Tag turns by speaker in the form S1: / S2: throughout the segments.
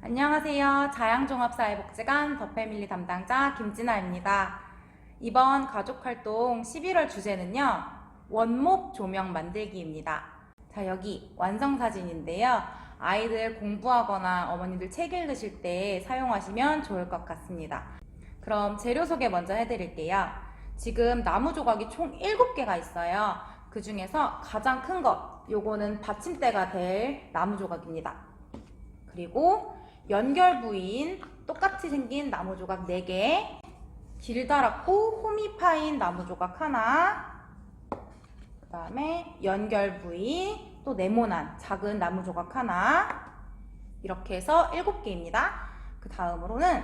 S1: 안녕하세요. 자양종합사회복지관 더패밀리 담당자 김진아입니다. 이번 가족활동 11월 주제는요, 원목 조명 만들기입니다. 자, 여기 완성사진인데요. 아이들 공부하거나 어머님들 책 읽으실 때 사용하시면 좋을 것 같습니다. 그럼 재료 소개 먼저 해드릴게요. 지금 나무 조각이 총 7개가 있어요. 그 중에서 가장 큰 것, 요거는 받침대가 될 나무 조각입니다. 그리고 연결 부위인 똑같이 생긴 나무 조각 4개, 길다랗고 홈이 파인 나무 조각 하나, 그 다음에 연결 부위 또 네모난 작은 나무 조각 하나, 이렇게 해서 7개입니다. 그 다음으로는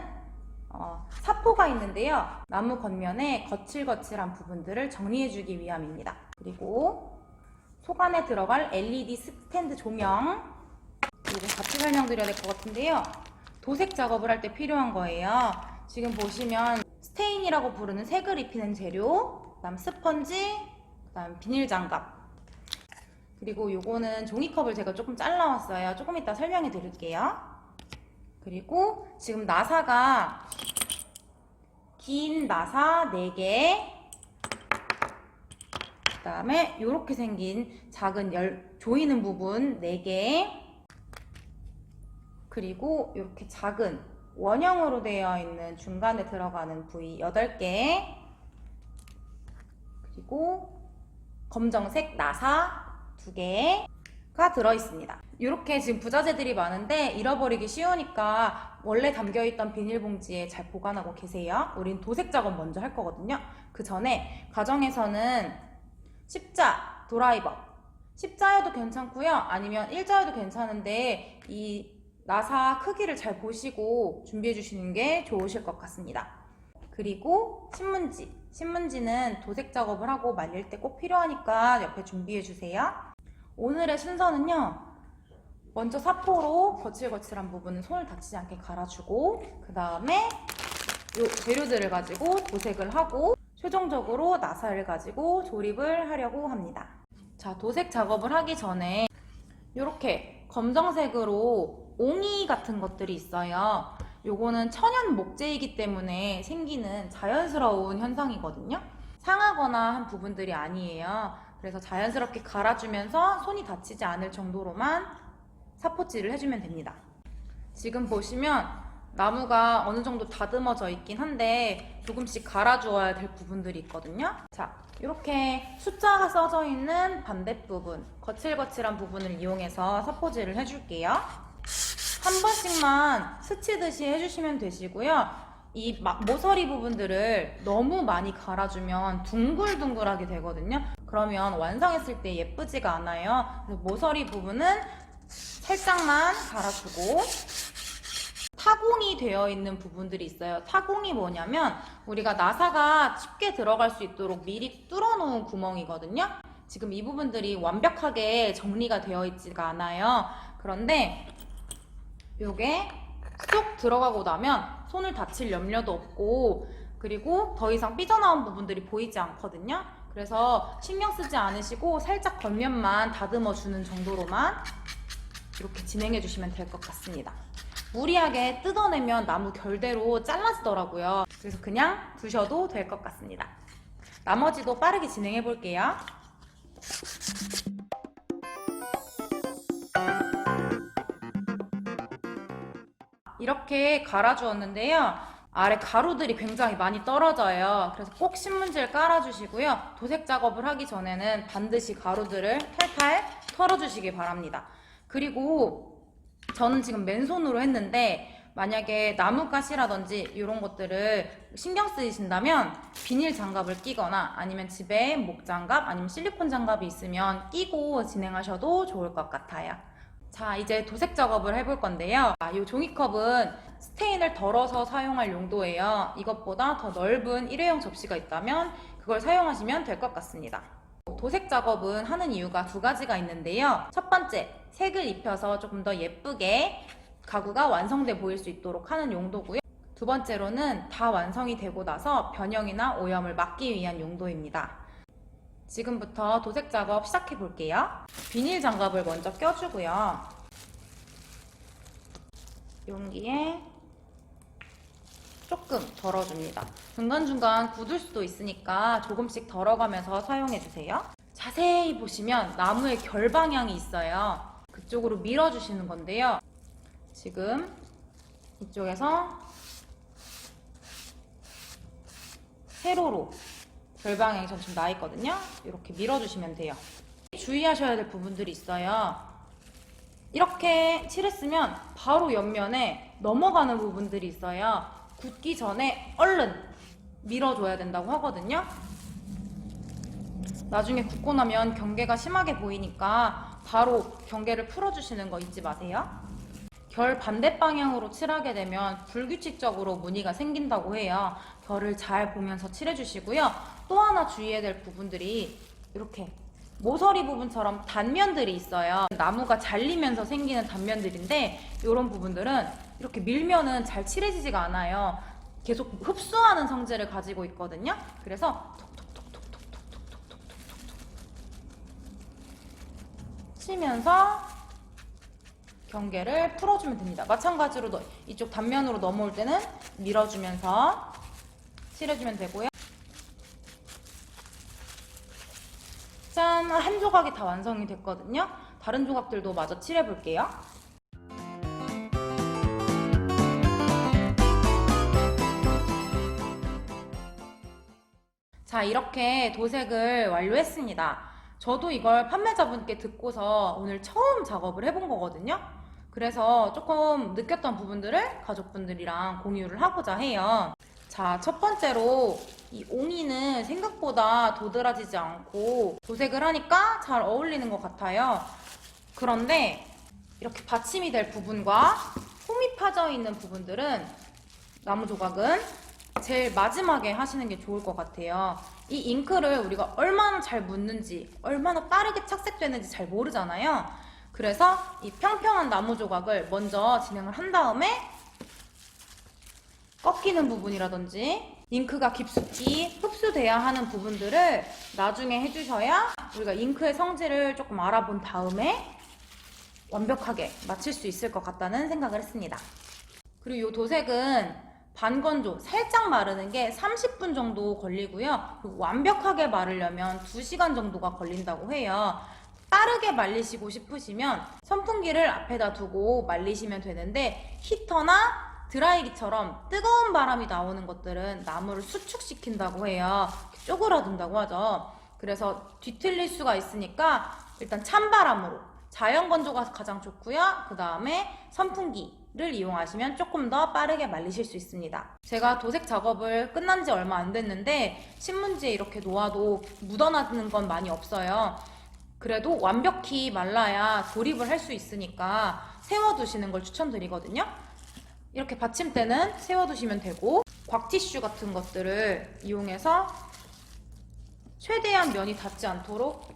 S1: 사포가 있는데요. 나무 겉면에 거칠거칠한 부분들을 정리해주기 위함입니다. 그리고 속 안에 들어갈 LED 스탠드 조명, 이거 같이 설명드려야 될 것 같은데요. 도색 작업을 할 때 필요한 거예요. 지금 보시면 스테인이라고 부르는 색을 입히는 재료, 그 다음 스펀지, 그 다음 비닐 장갑, 그리고 요거는 종이컵을 제가 조금 잘라왔어요. 조금 이따 설명해 드릴게요. 그리고 지금 나사가 긴 나사 4개, 그 다음에 이렇게 생긴 작은 조이는 부분 4개, 그리고 이렇게 작은 원형으로 되어 있는 중간에 들어가는 부위 8개, 그리고 검정색 나사 2개가 들어있습니다. 이렇게 지금 부자재들이 많은데 잃어버리기 쉬우니까 원래 담겨있던 비닐봉지에 잘 보관하고 계세요. 우린 도색 작업 먼저 할 거거든요. 그 전에 가정에서는 십자, 드라이버, 십자여도 괜찮고요. 아니면 일자여도 괜찮은데 이 나사 크기를 잘 보시고 준비해 주시는 게 좋으실 것 같습니다. 그리고 신문지는 도색 작업을 하고 말릴 때 꼭 필요하니까 옆에 준비해 주세요. 오늘의 순서는요, 먼저 사포로 거칠거칠한 부분은 손을 다치지 않게 갈아주고, 그 다음에 이 재료들을 가지고 도색을 하고 최종적으로 나사를 가지고 조립을 하려고 합니다. 자, 도색 작업을 하기 전에 이렇게 검정색으로 옹이 같은 것들이 있어요. 요거는 천연 목재이기 때문에 생기는 자연스러운 현상이거든요. 상하거나 한 부분들이 아니에요. 그래서 자연스럽게 갈아주면서 손이 다치지 않을 정도로만 사포질을 해주면 됩니다. 지금 보시면 나무가 어느 정도 다듬어져 있긴 한데 조금씩 갈아주어야 될 부분들이 있거든요. 자, 이렇게 숫자가 써져 있는 반대 부분, 거칠거칠한 부분을 이용해서 사포질을 해줄게요. 한 번씩만 스치듯이 해주시면 되시고요. 이 모서리 부분들을 너무 많이 갈아주면 둥글둥글하게 되거든요. 그러면 완성했을 때 예쁘지가 않아요. 그래서 모서리 부분은 살짝만 갈아주고, 타공이 되어 있는 부분들이 있어요. 타공이 뭐냐면 우리가 나사가 쉽게 들어갈 수 있도록 미리 뚫어 놓은 구멍이거든요. 지금 이 부분들이 완벽하게 정리가 되어 있지가 않아요. 그런데 요게 쏙 들어가고 나면 손을 다칠 염려도 없고, 그리고 더 이상 삐져나온 부분들이 보이지 않거든요. 그래서 신경 쓰지 않으시고 살짝 겉면만 다듬어 주는 정도로만 이렇게 진행해 주시면 될 것 같습니다. 무리하게 뜯어내면 나무 결대로 잘라지더라고요. 그래서 그냥 두셔도 될 것 같습니다. 나머지도 빠르게 진행해 볼게요. 이렇게 갈아주었는데요. 아래 가루들이 굉장히 많이 떨어져요. 그래서 꼭 신문지를 깔아주시고요. 도색 작업을 하기 전에는 반드시 가루들을 탈탈 털어주시기 바랍니다. 그리고 저는 지금 맨손으로 했는데 만약에 나뭇가시라든지 이런 것들을 신경 쓰이신다면 비닐 장갑을 끼거나 아니면 집에 목장갑 아니면 실리콘 장갑이 있으면 끼고 진행하셔도 좋을 것 같아요. 자, 이제 도색 작업을 해볼 건데요. 이 종이컵은 스테인을 덜어서 사용할 용도예요. 이것보다 더 넓은 일회용 접시가 있다면 그걸 사용하시면 될 것 같습니다. 도색 작업은 하는 이유가 2가지가 있는데요. 첫 번째, 색을 입혀서 조금 더 예쁘게 가구가 완성돼 보일 수 있도록 하는 용도고요. 두 번째로는 다 완성이 되고 나서 변형이나 오염을 막기 위한 용도입니다. 지금부터 도색 작업 시작해 볼게요. 비닐 장갑을 먼저 껴주고요. 용기에 조금 덜어줍니다. 중간중간 굳을 수도 있으니까 조금씩 덜어가면서 사용해주세요. 자세히 보시면 나무의 결 방향이 있어요. 그쪽으로 밀어주시는 건데요. 지금 이쪽에서 세로로 결 방향이 전 지금 나 있거든요. 이렇게 밀어주시면 돼요. 주의하셔야 될 부분들이 있어요. 이렇게 칠했으면 바로 옆면에 넘어가는 부분들이 있어요. 굳기 전에 얼른 밀어줘야 된다고 하거든요. 나중에 굳고 나면 경계가 심하게 보이니까 바로 경계를 풀어주시는 거 잊지 마세요. 결 반대 방향으로 칠하게 되면 불규칙적으로 무늬가 생긴다고 해요. 결을 잘 보면서 칠해주시고요. 또 하나 주의해야 될 부분들이 이렇게 모서리 부분처럼 단면들이 있어요. 나무가 잘리면서 생기는 단면들인데 이런 부분들은 이렇게 밀면은 잘 칠해지지가 않아요. 계속 흡수하는 성질을 가지고 있거든요. 그래서 치면서 경계를 풀어주면 됩니다. 마찬가지로 이쪽 단면으로 넘어올 때는 밀어주면서 칠해주면 되고요. 짠! 한 조각이 다 완성이 됐거든요. 다른 조각들도 마저 칠해볼게요. 자, 이렇게 도색을 완료했습니다. 저도 이걸 판매자분께 듣고서 오늘 처음 작업을 해본 거거든요. 그래서 조금 느꼈던 부분들을 가족분들이랑 공유를 하고자 해요. 자, 첫 번째로 이 옹이는 생각보다 도드라지지 않고 도색을 하니까 잘 어울리는 것 같아요. 그런데 이렇게 받침이 될 부분과 홈이 파져 있는 부분들은 나무 조각은 제일 마지막에 하시는 게 좋을 것 같아요. 이 잉크를 우리가 얼마나 잘 묻는지, 얼마나 빠르게 착색되는지 잘 모르잖아요. 그래서 이 평평한 나무 조각을 먼저 진행을 한 다음에 꺾이는 부분이라든지 잉크가 깊숙이 흡수돼야 하는 부분들을 나중에 해주셔야 우리가 잉크의 성질을 조금 알아본 다음에 완벽하게 마칠 수 있을 것 같다는 생각을 했습니다. 그리고 이 도색은 반건조, 살짝 마르는 게 30분 정도 걸리고요. 그리고 완벽하게 마르려면 2시간 정도가 걸린다고 해요. 빠르게 말리시고 싶으시면 선풍기를 앞에다 두고 말리시면 되는데 히터나 드라이기처럼 뜨거운 바람이 나오는 것들은 나무를 수축시킨다고 해요. 쪼그라든다고 하죠. 그래서 뒤틀릴 수가 있으니까 일단 찬바람으로 자연 건조가 가장 좋고요. 그 다음에 선풍기를 이용하시면 조금 더 빠르게 말리실 수 있습니다. 제가 도색 작업을 끝난 지 얼마 안 됐는데 신문지에 이렇게 놓아도 묻어나는 건 많이 없어요. 그래도 완벽히 말라야 조립을 할 수 있으니까 세워두시는 걸 추천드리거든요. 이렇게 받침대는 세워두시면 되고 곽티슈 같은 것들을 이용해서 최대한 면이 닿지 않도록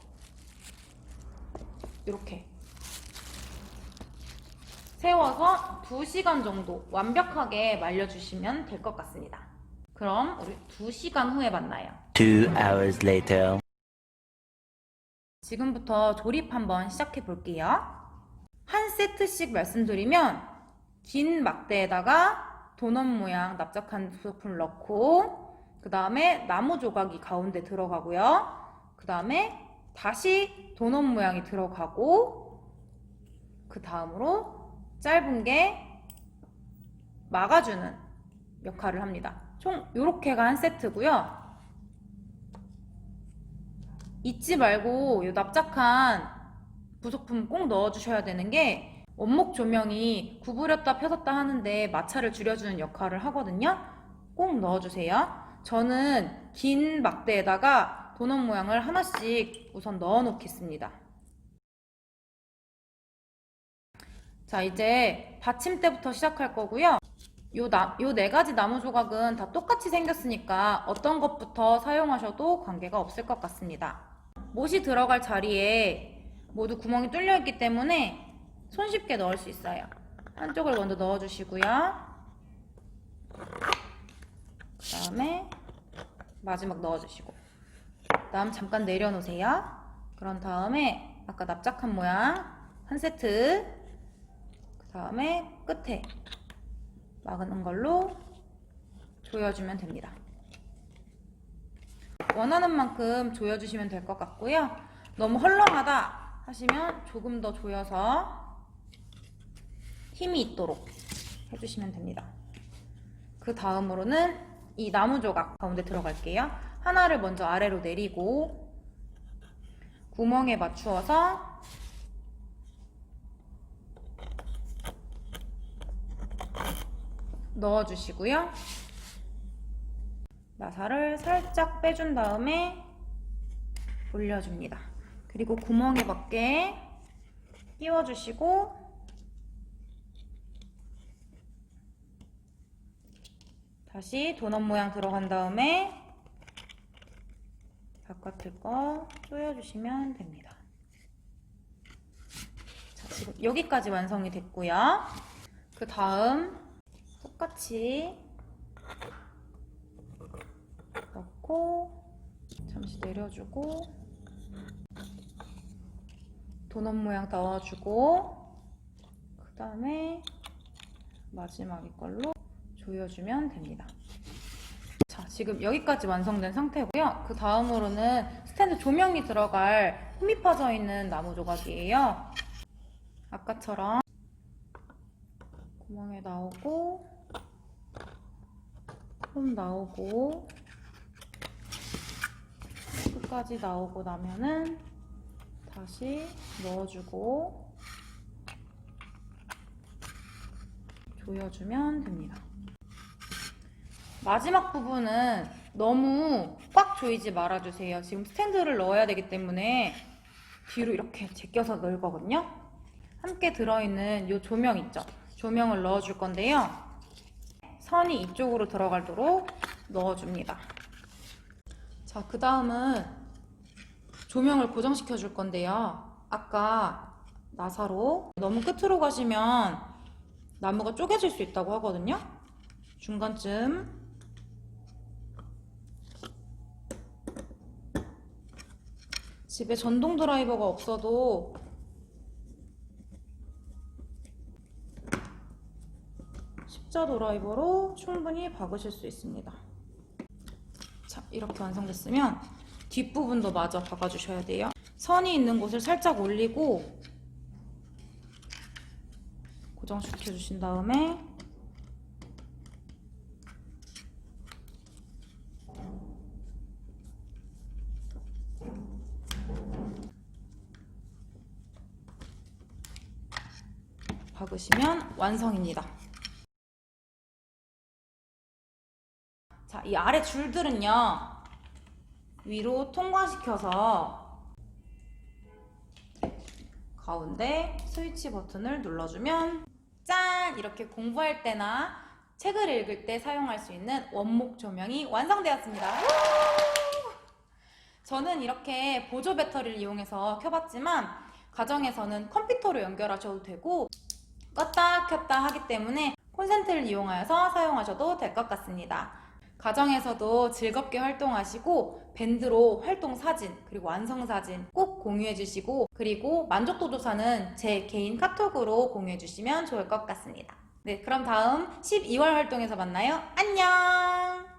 S1: 이렇게 세워서 2시간 정도 완벽하게 말려주시면 될 것 같습니다. 그럼 우리 2시간 후에 만나요.
S2: 2 hours later.
S1: 지금부터 조립 한번 시작해 볼게요. 한 세트씩 말씀드리면 긴 막대에다가 도넛 모양 납작한 부속품을 넣고 그 다음에 나무 조각이 가운데 들어가고요. 그 다음에 다시 도넛 모양이 들어가고 그 다음으로 짧은 게 막아주는 역할을 합니다. 총 요렇게가 한 세트고요. 잊지 말고 이 납작한 부속품 꼭 넣어주셔야 되는 게 원목 조명이 구부렸다 펴졌다 하는데 마찰을 줄여주는 역할을 하거든요. 꼭 넣어주세요. 저는 긴 막대에다가 도넛 모양을 하나씩 우선 넣어 놓겠습니다. 자, 이제 받침대부터 시작할 거고요. 요 4가지 나무 조각은 다 똑같이 생겼으니까 어떤 것부터 사용하셔도 관계가 없을 것 같습니다. 못이 들어갈 자리에 모두 구멍이 뚫려 있기 때문에 손쉽게 넣을 수 있어요. 한쪽을 먼저 넣어주시고요. 그 다음에 마지막 넣어주시고 그 다음 잠깐 내려놓으세요. 그런 다음에 아까 납작한 모양 한 세트 그 다음에 끝에 막는 걸로 조여주면 됩니다. 원하는 만큼 조여주시면 될 것 같고요. 너무 헐렁하다 하시면 조금 더 조여서 힘이 있도록 해주시면 됩니다. 그 다음으로는 이 나무 조각 가운데 들어갈게요. 하나를 먼저 아래로 내리고 구멍에 맞추어서 넣어주시고요. 나사를 살짝 빼준 다음에 올려줍니다. 그리고 구멍에 맞게 끼워주시고 다시 도넛 모양 들어간 다음에 바깥을 거 조여주시면 됩니다. 자, 지금 여기까지 완성이 됐고요. 그 다음 똑같이 넣고 잠시 내려주고 도넛 모양 넣어주고 그 다음에 마지막 이걸로 조여주면 됩니다. 자, 지금 여기까지 완성된 상태고요. 그 다음으로는 스탠드 조명이 들어갈 홈이 파져 있는 나무 조각이에요. 아까처럼 구멍에 나오고 홈 나오고 끝까지 나오고 나면은 다시 넣어주고 조여주면 됩니다. 마지막 부분은 너무 꽉 조이지 말아주세요. 지금 스탠드를 넣어야 되기 때문에 뒤로 이렇게 제껴서 넣을 거거든요. 함께 들어있는 이 조명 있죠? 조명을 넣어줄 건데요. 선이 이쪽으로 들어가도록 넣어줍니다. 자, 그 다음은 조명을 고정시켜 줄 건데요. 아까 나사로 너무 끝으로 가시면 나무가 쪼개질 수 있다고 하거든요. 중간쯤 집에 전동 드라이버가 없어도 십자 드라이버로 충분히 박으실 수 있습니다. 자, 이렇게 완성됐으면 뒷부분도 마저 박아주셔야 돼요. 선이 있는 곳을 살짝 올리고 고정시켜 주신 다음에 박으시면 완성입니다. 자, 이 아래 줄들은요, 위로 통과시켜서 가운데 스위치 버튼을 눌러주면 짠! 이렇게 공부할 때나 책을 읽을 때 사용할 수 있는 원목 조명이 완성되었습니다. 저는 이렇게 보조 배터리를 이용해서 켜봤지만 가정에서는 컴퓨터로 연결하셔도 되고 껐다 켰다 하기 때문에 콘센트를 이용하여서 사용하셔도 될 것 같습니다. 가정에서도 즐겁게 활동하시고 밴드로 활동 사진 그리고 완성 사진 꼭 공유해 주시고 그리고 만족도 조사는 제 개인 카톡으로 공유해 주시면 좋을 것 같습니다. 네, 그럼 다음 12월 활동에서 만나요. 안녕!